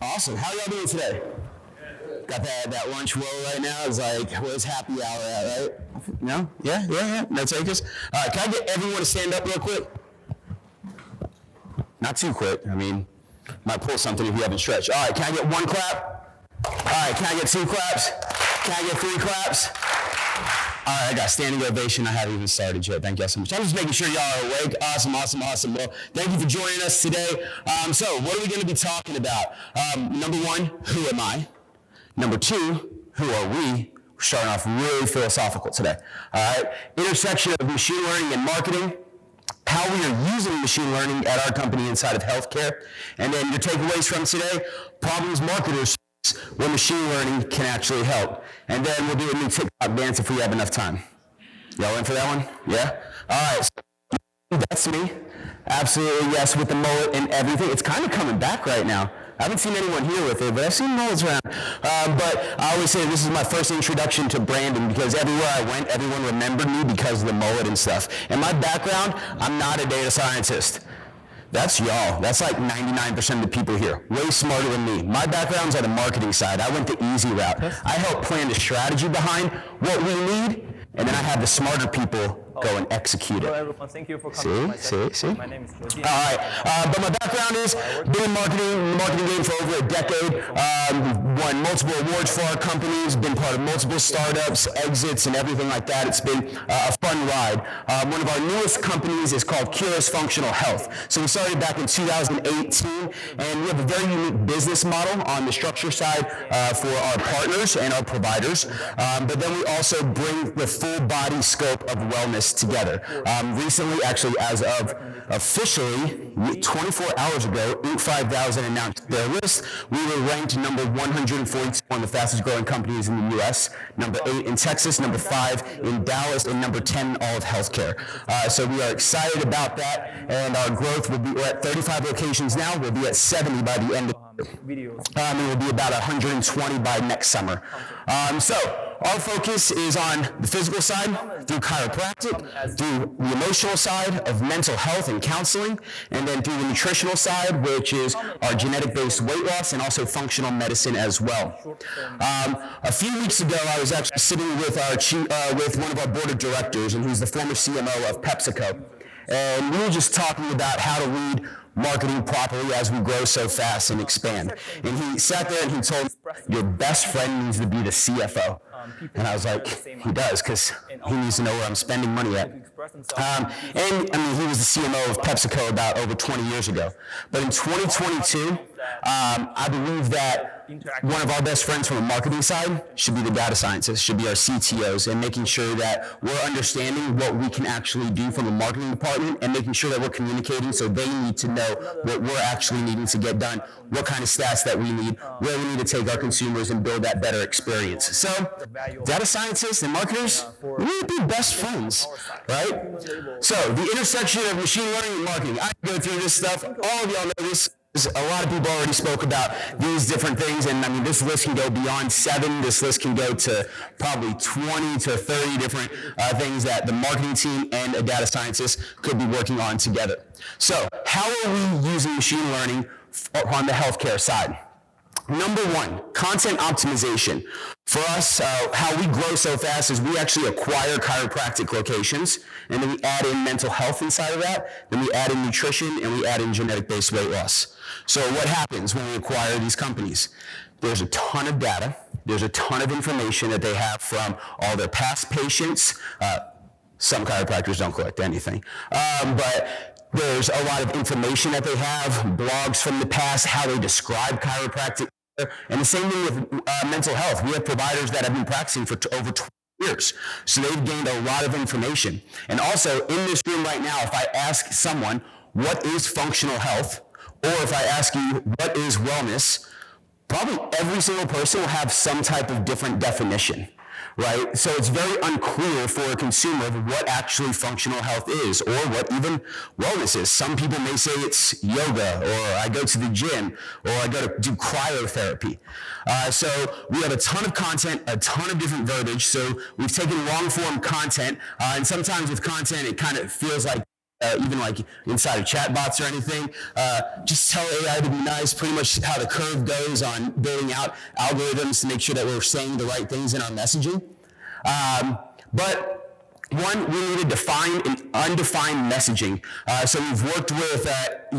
Awesome. How y'all doing today? Got that lunch roll right now. It's like, where's happy hour at, right? No? Yeah. No takers? All right, can I get everyone to stand up real quick? Not too quick. I mean, might pull something if you haven't stretched. All right, can I get one clap? All right, can I get two claps? Can I get three claps? All right, I got standing ovation. I haven't even started yet. Thank y'all so much. I'm just making sure y'all are awake. Awesome. Well, thank you for joining us today. So what are we going to be talking about? Number one, who am I? Number two, who are we? We're starting off really philosophical today. All right, intersection of machine learning and marketing, how we are using machine learning at our company inside of healthcare, and then your takeaways from today, problems marketers where machine learning can actually help. And then we'll do a new TikTok dance if we have enough time. Y'all in for that one? Yeah? All right, so that's me. Absolutely, yes, with the mullet and everything. It's kind of coming back right now. I haven't seen anyone here with it, but I've seen mullets around. But I always say this is my first introduction to branding because everywhere I went, everyone remembered me because of the mullet and stuff. And my background, I'm not a data scientist. That's y'all. That's like 99% of the people here. Way smarter than me. My background's on the marketing side. I went the easy route. I help plan the strategy behind what we need, and then I have the smarter people go and execute it. Hello everyone, thank you for coming to my See? My name is Jody. All right, but my background is been in the marketing game for over a decade. Won multiple awards for our companies, been part of multiple startups, exits, and everything like that. It's been a fun ride. One of our newest companies is called Curis Functional Health. So we started back in 2018, and we have a very unique business model on the structure side for our partners and our providers. But then we also bring the full body scope of wellness together. Recently, actually, as of officially 24 hours ago, Inc. 5000 announced their list. We were ranked number 142 on the fastest growing companies in the U.S., number 8 in Texas, number 5 in Dallas, and number 10 in all of healthcare. So we are excited about that, and our growth will be, we're at 35 locations now. We'll be at 70 by the end of Videos. and we'll be about 120 by next summer. So our focus is on the physical side through chiropractic, through the emotional side of mental health and counseling, and then through the nutritional side, which is our genetic-based weight loss and also functional medicine as well. A few weeks ago, I was actually sitting with with one of our board of directors, and he's the former CMO of PepsiCo, and we were just talking about how to lead marketing properly as we grow so fast and expand. And he sat there and he told me, your best friend needs to be the CFO. And I was like, he does, because he needs to know where I'm spending money at. And I mean, he was the CMO of PepsiCo about over 20 years ago. But in 2022, I believe that one of our best friends from the marketing side should be the data scientists, should be our CTOs, and making sure that we're understanding what we can actually do from the marketing department and making sure that we're communicating so they need to know what we're actually needing to get done, what kind of stats that we need, where we need to take our consumers and build that better experience. So data scientists and marketers, we need to be best friends, right? So the intersection of machine learning and marketing, I can go through this stuff. All of y'all know this. A lot of people already spoke about these different things, and I mean, this list can go beyond 7. This list can go to probably 20 to 30 different things that the marketing team and a data scientist could be working on together. So how are we using machine learning on the healthcare side? Number one, content optimization. For us, how we grow so fast is we actually acquire chiropractic locations, and then we add in mental health inside of that, then we add in nutrition, and we add in genetic-based weight loss. So what happens when we acquire these companies? There's a ton of data. There's a ton of information that they have from all their past patients. Some chiropractors don't collect anything. But there's a lot of information that they have, blogs from the past, how they describe chiropractic. And the same thing with mental health. We have providers that have been practicing for over 20 years. So they've gained a lot of information. And also, in this room right now, if I ask someone, what is functional health? Or if I ask you, what is wellness? Probably every single person will have some type of different definition, right? So it's very unclear for a consumer of what actually functional health is or what even wellness is. Some people may say it's yoga, or I go to the gym, or I go to do cryotherapy. So we have a ton of content, a ton of different verbiage. So we've taken long form content, and sometimes with content, it kind of feels like even like inside of chatbots or anything. Just tell AI to be nice, pretty much how the curve goes on building out algorithms to make sure that we're saying the right things in our messaging. But one, we need to define an undefined messaging. So we've worked with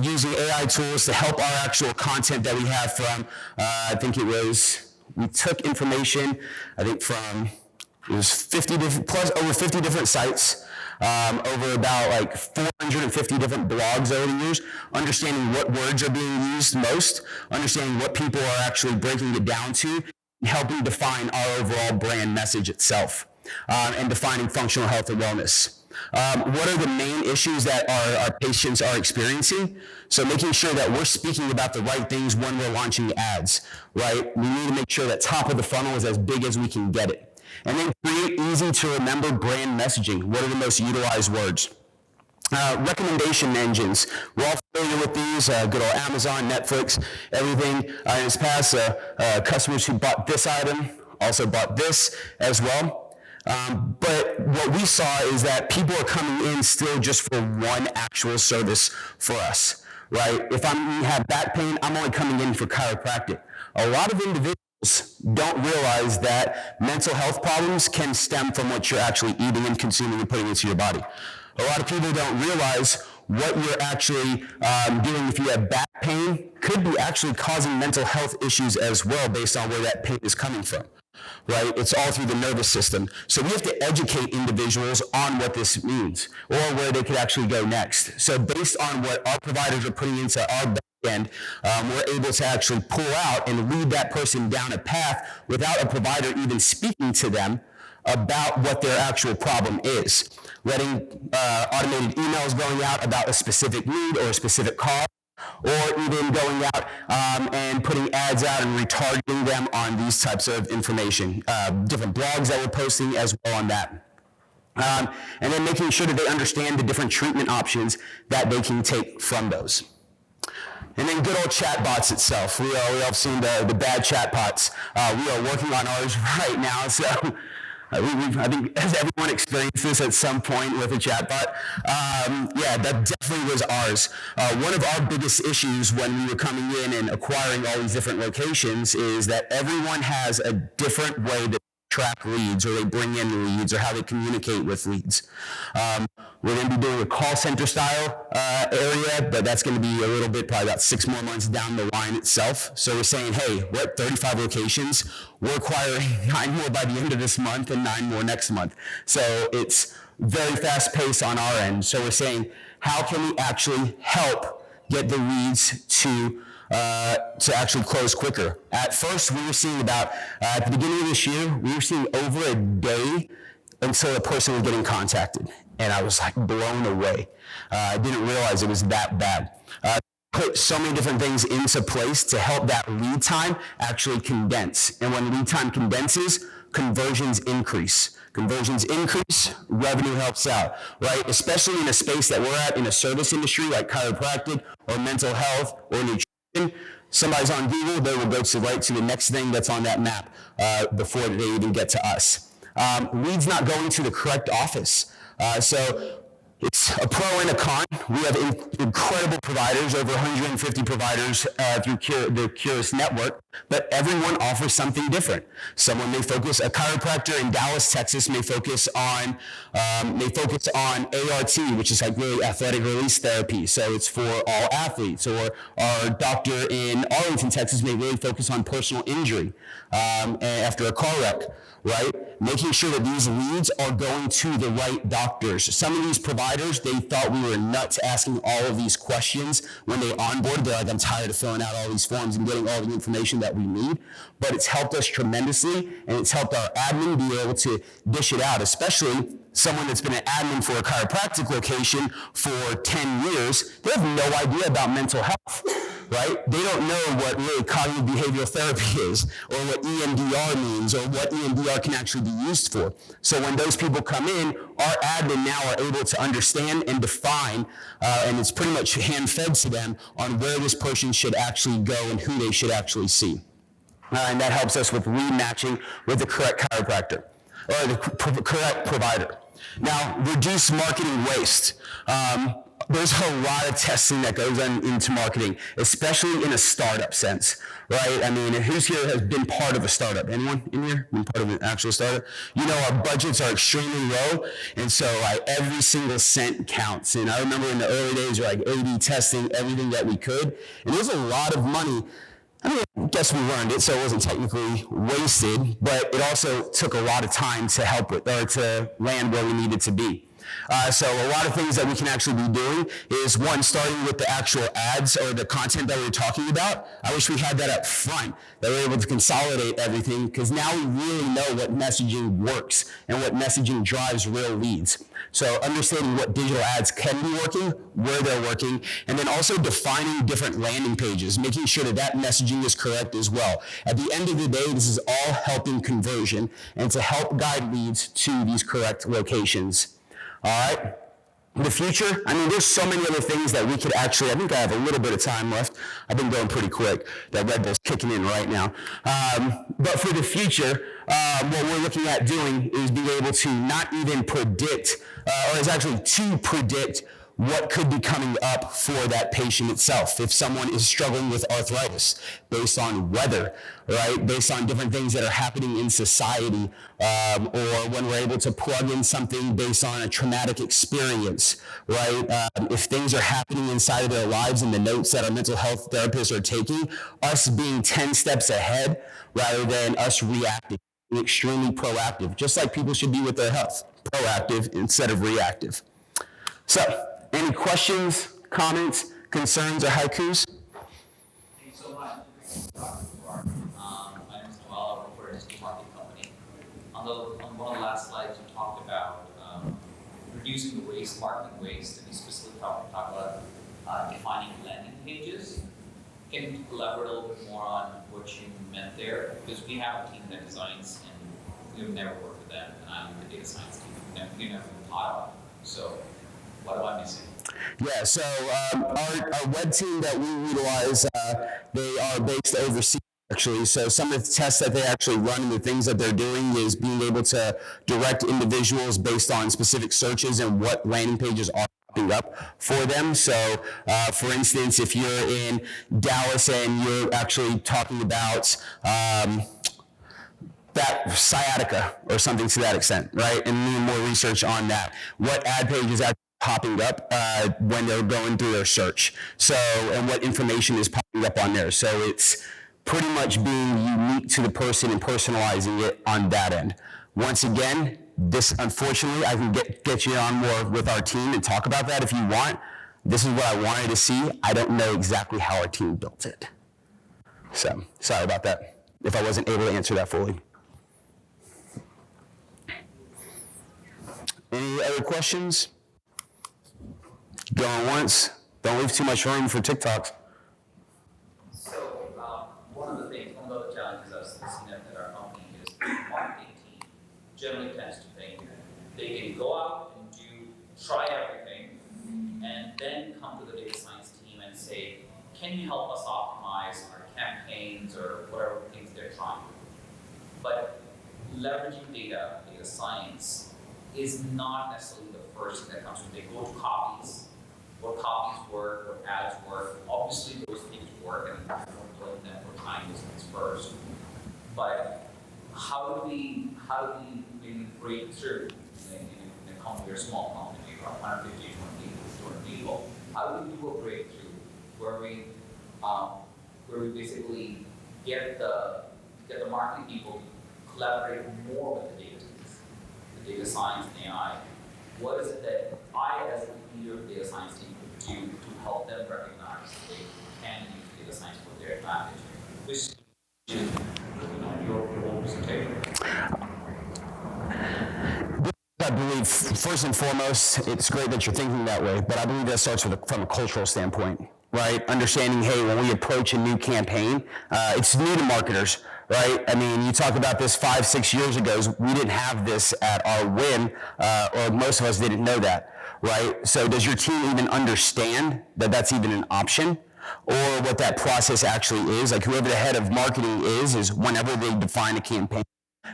using AI tools to help our actual content that we have from, I think it was, we took information, I think from, it was 50 different, plus over 50 different sites, over about like 450 different blogs over the years, understanding what words are being used most, understanding what people are actually breaking it down to, helping define our overall brand message itself. And defining functional health and wellness. What are the main issues that our patients are experiencing? So making sure that we're speaking about the right things when we're launching ads, right? We need to make sure that top of the funnel is as big as we can get it. And then create easy to remember brand messaging. What are the most utilized words? Recommendation engines. We're all familiar with these, good old Amazon, Netflix, everything. In this past, customers who bought this item also bought this as well. But what we saw is that people are coming in still just for one actual service for us, right? If I have back pain, I'm only coming in for chiropractic. A lot of individuals don't realize that mental health problems can stem from what you're actually eating and consuming and putting into your body. A lot of people don't realize what you're actually doing if you have back pain could be actually causing mental health issues as well based on where that pain is coming from. Right? It's all through the nervous system. So we have to educate individuals on what this means or where they could actually go next. So based on what our providers are putting into our back end, we're able to actually pull out and lead that person down a path without a provider even speaking to them about what their actual problem is. Letting automated emails going out about a specific need or a specific cause, or even going out and putting ads out and retargeting them on these types of information. Different blogs that we're posting as well on that. And then making sure that they understand the different treatment options that they can take from those. And then good old chatbots itself. We all have seen the bad chatbots. We are working on ours right now, so I think has everyone experienced this at some point with a chatbot? Yeah, that definitely was ours. One of our biggest issues when we were coming in and acquiring all these different locations is that everyone has a different way to track leads, or they bring in leads, or how they communicate with leads. We're going to be doing a call center style area, but that's going to be a little bit, probably about 6 more months down the line itself. So we're saying, hey, we're at 35 locations. We're acquiring 9 more by the end of this month and 9 more next month. So it's very fast paced on our end. So we're saying, how can we actually help get the leads to actually close quicker? At first, we were seeing about, at the beginning of this year, we were seeing over a day until a person was getting contacted. And I was like blown away. I didn't realize it was that bad. Put so many different things into place to help that lead time actually condense. And when lead time condenses, conversions increase. Conversions increase, revenue helps out, right? Especially in a space that we're at in a service industry like chiropractic or mental health or nutrition. Somebody's on Google, they will go right to the next thing that's on that map before they even get to us. Leads not going to the correct office. So it's a pro and a con. We have incredible providers, over 150 providers through the Curis network, but everyone offers something different. Someone may focus, a chiropractor in Dallas, Texas may focus on ART, which is like really athletic release therapy. So it's for all athletes. Or our doctor in Arlington, Texas may really focus on personal injury after a car wreck. Right? Making sure that these leads are going to the right doctors. Some of these providers, they thought we were nuts asking all of these questions when they onboarded. They're like, I'm tired of filling out all these forms and getting all the information that we need. But it's helped us tremendously, and it's helped our admin be able to dish it out, especially someone that's been an admin for a chiropractic location for 10 years. They have no idea about mental health. Right? They don't know what really cognitive behavioral therapy is, or what EMDR means, or what EMDR can actually be used for. So when those people come in, our admin now are able to understand and define, and it's pretty much hand-fed to them on where this person should actually go and who they should actually see. And that helps us with rematching with the correct chiropractor, or the correct provider. Now, reduce marketing waste. there's a lot of testing that goes on into marketing, especially in a startup sense, right? I mean, who's here has been part of a startup? Anyone in here been part of an actual startup? You know, our budgets are extremely low, and so like every single cent counts. And I remember in the early days, we're like A/B testing everything that we could, and there's a lot of money. I mean, I guess we learned it, so it wasn't technically wasted, but it also took a lot of time to help it, or to land where we needed to be. So a lot of things that we can actually be doing is, one, starting with the actual ads or the content that we were talking about. I wish we had that up front, that we're able to consolidate everything, because now we really know what messaging works and what messaging drives real leads. So understanding what digital ads can be working, where they're working, and then also defining different landing pages, making sure that that messaging is correct as well. At the end of the day, this is all helping conversion and to help guide leads to these correct locations. All right. In the future, I mean, there's so many other things that we could actually, I think I have a little bit of time left. I've been going pretty quick. That Red Bull's kicking in right now. But for the future, what we're looking at doing is being able to not even predict, or is actually to predict what could be coming up for that patient itself. If someone is struggling with arthritis based on weather, right? Based on different things that are happening in society, or when we're able to plug in something based on a traumatic experience, right? If things are happening inside of their lives and the notes that our mental health therapists are taking, us being 10 steps ahead rather than us reacting, being extremely proactive, just like people should be with their health, proactive instead of reactive. So, any questions, comments, concerns, or haikus? Thank you so much. My name is Noel. I work for a digital marketing company. On one of the last slides, you talked about reducing the waste, marketing waste, and you specifically talked about defining landing pages. Can you elaborate a little bit more on what you meant there? Because we have a team that designs, and we've never worked with them, and I'm the data science team. We've never been taught on. So, what am I missing? Yeah, so our web team that we utilize, they are based overseas, actually. So some of the tests that they actually run and the things that they're doing is being able to direct individuals based on specific searches and what landing pages are popping up for them. So, for instance, if you're in Dallas and you're actually talking about that sciatica or something to that extent, right? And doing more research on that. What ad page is actually popping up when they're going through their search. So, and what information is popping up on there. So it's pretty much being unique to the person and personalizing it on that end. Once again, this, unfortunately, I can get you on more with our team and talk about that if you want. This is what I wanted to see. I don't know exactly how our team built it. So, sorry about that, if I wasn't able to answer that fully. Any other questions? Going once. Don't leave too much room for TikToks. So, one of the other challenges I've seen at our company is the marketing team generally tends to think they can go out and try everything, and then come to the data science team and say, can you help us optimize our campaigns or whatever things they're trying? But leveraging data science is not necessarily the first thing that comes when they go to copies. What copies work, what ads work. Obviously, those things work, and I don't blame them for trying those things first. But how do we break through in a company or a small company, around 150, 200 people? How do we do a breakthrough where we basically get the marketing people to collaborate more with the data science and AI? What is it that I, as a leader of the data science team, could do to help them recognize that they can use data science for their advantage? Which is your whole presentation. I believe, first and foremost, it's great that you're thinking that way, but I believe that starts from a cultural standpoint, right? Understanding, hey, when we approach a new campaign, it's new to marketers, right? I mean, you talk about this 5-6 years ago, we didn't have this at our win, or most of us didn't know that, right? So does your team even understand that that's even an option, or what that process actually is? Like whoever the head of marketing is whenever they define a campaign,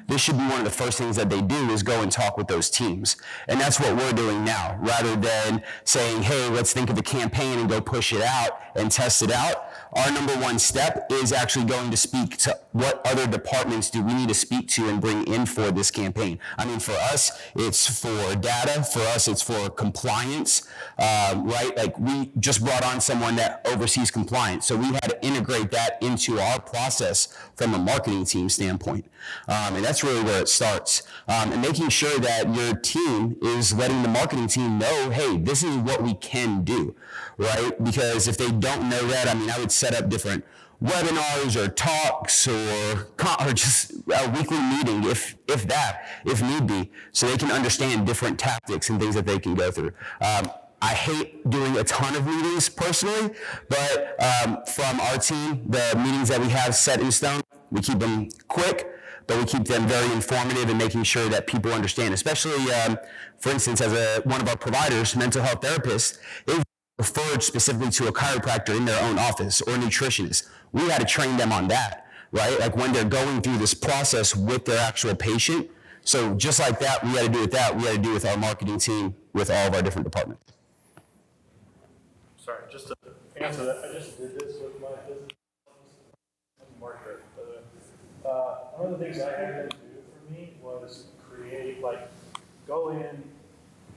this should be one of the first things that they do is go and talk with those teams. And that's what we're doing now, rather than saying, hey, let's think of a campaign and go push it out and test it out. Our number one step is actually going to speak to what other departments do we need to speak to and bring in for this campaign. I mean, for us, it's for data. For us, it's for compliance, right? Like, we just brought on someone that oversees compliance. So we had to integrate that into our process from a marketing team standpoint. And that's really where it starts. And making sure that your team is letting the marketing team know, hey, this is what we can do, right? Because if they don't know that, I mean, I would set up different webinars or talks or just a weekly meeting, if need be, so they can understand different tactics and things that they can go through. I hate doing a ton of meetings personally, but from our team, the meetings that we have set in stone, we keep them quick, but we keep them very informative and making sure that people understand, especially, for instance, as one of our providers, mental health therapists, they referred specifically to a chiropractor in their own office or a nutritionist. We had to train them on that, right? Like when they're going through this process with their actual patient. So just like that, we had to do with that. We had to do with our marketing team, with all of our different departments. Sorry, just to answer that, I just did this with my business marketer. One of the things I had them do for me was create, like, go in,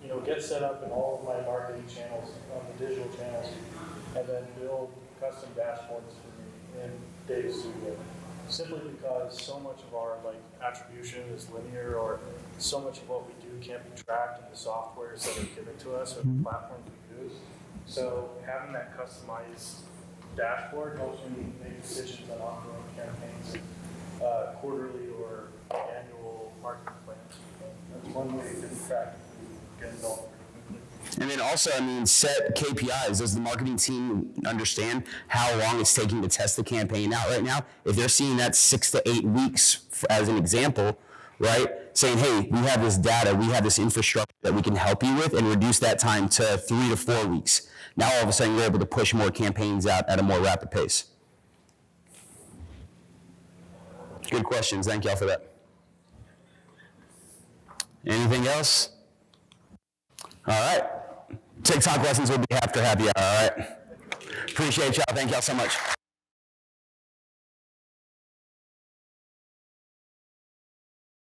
you know, get set up in all of my marketing channels, on the digital channels, and then build custom dashboards for me in Data Studio. Simply because so much of our, like, attribution is linear, or so much of what we do can't be tracked in the softwares that are given to us or the platforms we use. So having that customized dashboard helps me make decisions on ongoing campaigns, quarterly or annual marketing plans. That's one way to track get involved. And then also, I mean, set KPIs. Does the marketing team understand how long it's taking to test the campaign out right now? If they're seeing that 6 to 8 weeks as an example, right? Saying, hey, we have this data, we have this infrastructure that we can help you with, and reduce that time to 3 to 4 weeks. Now all of a sudden you're able to push more campaigns out at a more rapid pace. Good questions. Thank y'all for that. Anything else? All right. TikTok lessons will be after happy hour, all right? Appreciate y'all. Thank y'all so much.